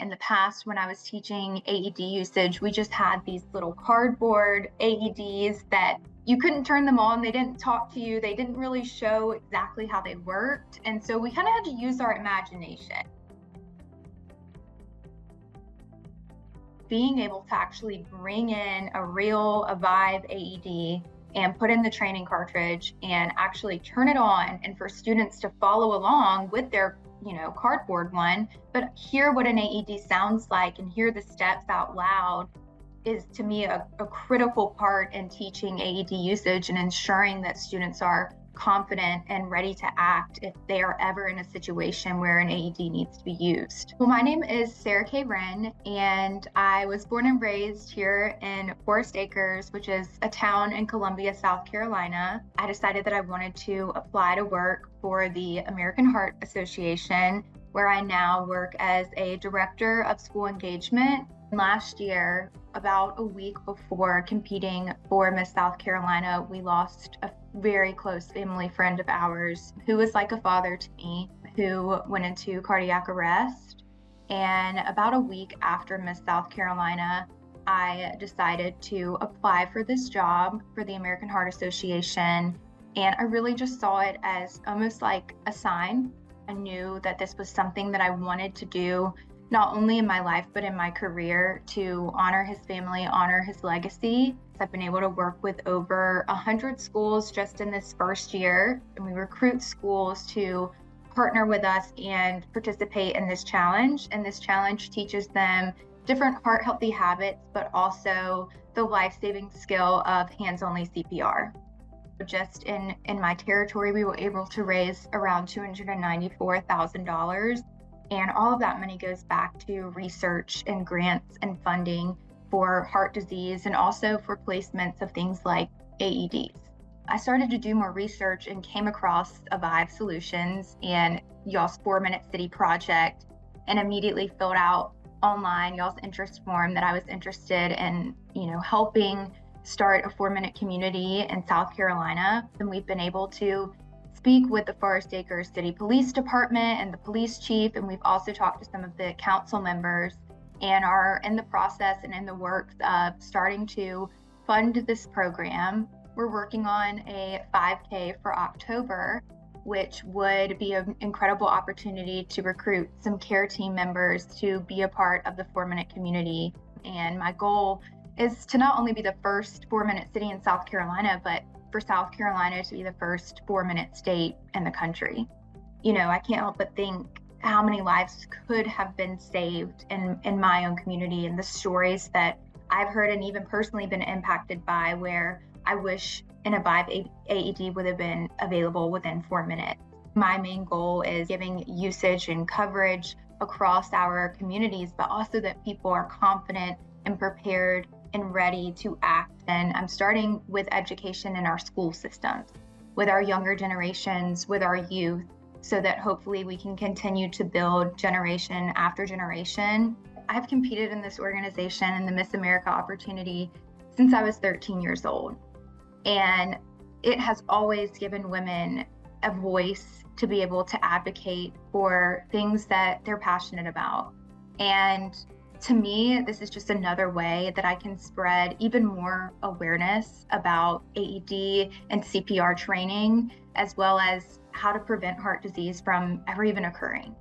In the past, when I was teaching AED usage, we just had these little cardboard AEDs that you couldn't turn them on. They didn't talk to you. They didn't really show exactly how they worked. And so we kind of had to use our imagination. Being able to actually bring in a real Avive AED and put in the training cartridge and actually turn it on, and for students to follow along with their cardboard one, but hear what an AED sounds like and hear the steps out loud is, to me, a critical part in teaching AED usage and ensuring that students are confident and ready to act if they are ever in a situation where an AED needs to be used. Well, my name is Kay Wrenn, and I was born and raised here in Forest Acres, which is a town in Columbia, South Carolina. I decided that I wanted to apply to work for the American Heart Association, where I now work as a director of school engagement. Last year, about a week before competing for Miss South Carolina, we lost a very close family friend of ours who was like a father to me, who went into cardiac arrest. And about a week after Miss South Carolina, I decided to apply for this job for the American Heart Association. And I really just saw it as almost like a sign. I knew that this was something that I wanted to do, not only in my life, but in my career, to honor his family, honor his legacy. I've been able to work with over 100 schools just in this first year, and we recruit schools to partner with us and participate in this challenge. And this challenge teaches them different heart healthy habits, but also the life-saving skill of hands-only CPR. Just in my territory, we were able to raise around $294,000. And all of that money goes back to research and grants and funding for heart disease, and also for placements of things like AEDs. I started to do more research and came across Avive Solutions and y'all's 4-Minute City project, and immediately filled out online y'all's interest form that I was interested in, helping start a 4-minute community in South Carolina. And we've been able to speak with the Forest Acres City Police Department and the police chief, and we've also talked to some of the council members, and are in the process and in the works of starting to fund this program. We're working on a 5K for October, which would be an incredible opportunity to recruit some care team members to be a part of the 4-minute community. And my goal is to not only be the first 4-minute city in South Carolina, but for South Carolina to be the first 4-minute state in the country. I can't help but think how many lives could have been saved in my own community, and the stories that I've heard and even personally been impacted by, where I wish an Avive AED would have been available within 4 minutes. My main goal is giving usage and coverage across our communities, but also that people are confident and prepared and ready to act. And I'm starting with education in our school systems, with our younger generations, with our youth, so that hopefully we can continue to build generation after generation. I've competed in this organization in the Miss America opportunity since I was 13 years old. And it has always given women a voice to be able to advocate for things that they're passionate about. And to me, this is just another way that I can spread even more awareness about AED and CPR training, as well as how to prevent heart disease from ever even occurring.